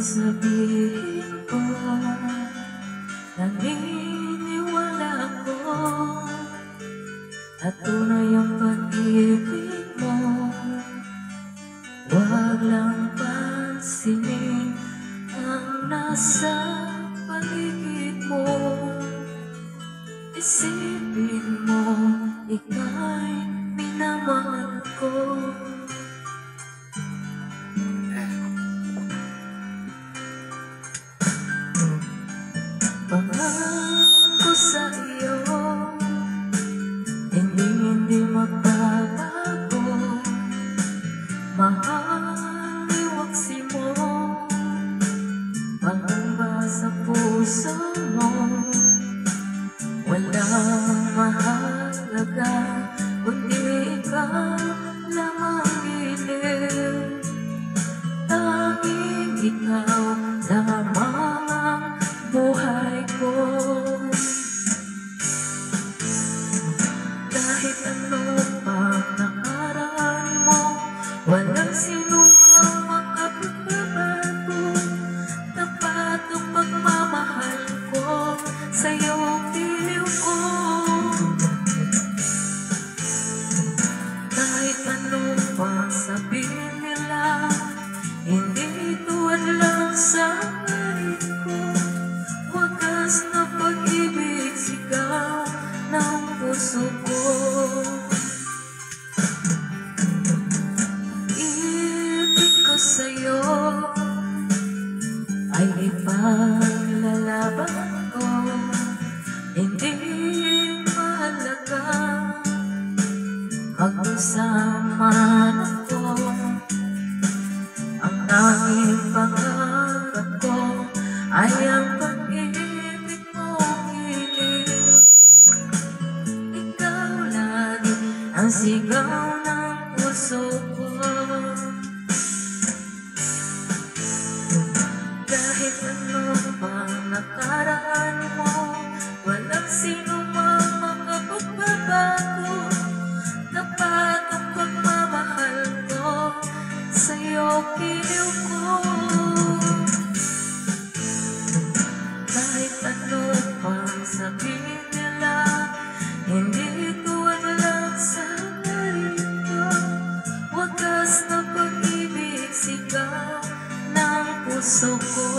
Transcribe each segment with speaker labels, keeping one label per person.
Speaker 1: sabihin ko, naniniwala ako at tunay ang pag-ibig mo. Huwag lang pansinin ang nasa paligid mo. Isipin mo, ika'y minamahal ko. Pangako sa iyo, hindi magbabago. Mahal, iwaksi mo, pangamba sa puso mo. Walang mahalaga, kundi ikaw lamang giliw. Tanging ikaw lamang ang buhay ko. Kahit ano pang nakaraan mo, walang sinumang makapagbabago. Tapat ang pagmamahal ko sa'yo, piliw ko. Kahit ano pang sabihin nila, hindi ito lang sa ngayon ko. Wagas na pag-ibig, sigaw ng puso ko. Ibig ko sa'yo ay ipaglalaban ko. Hindi mahalaga mag-usama ako. Ang tanging pangarap ko ay ang pag-ibig mo, giliw. Ikaw lagi ang sigaw ng puso ko. Kahit ano pang nakaraan mo, walang sinumang makapagbabago. Tapat ang pagmamahal ko sa'yo, piliw ko. Kahit ano pang sabihin nila, hindi ito lang sa ngayon ko. Wagas na pag-ibig, sigaw ng puso ko.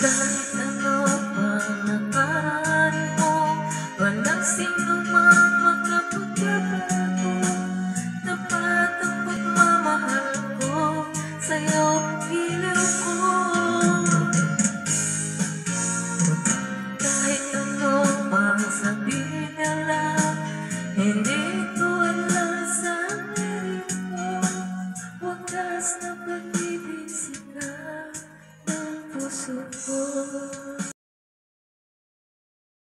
Speaker 1: Kahit ano pang nakaraan mo, walang sinumang makapagbabago. Tapat ang pagmamahal ko sa'yo, piliw ko. Kahit ano pang sabihin nila, hindi ito lang sa ngayon ko. Wagas na pag-ibig, sigaw ng puso ko.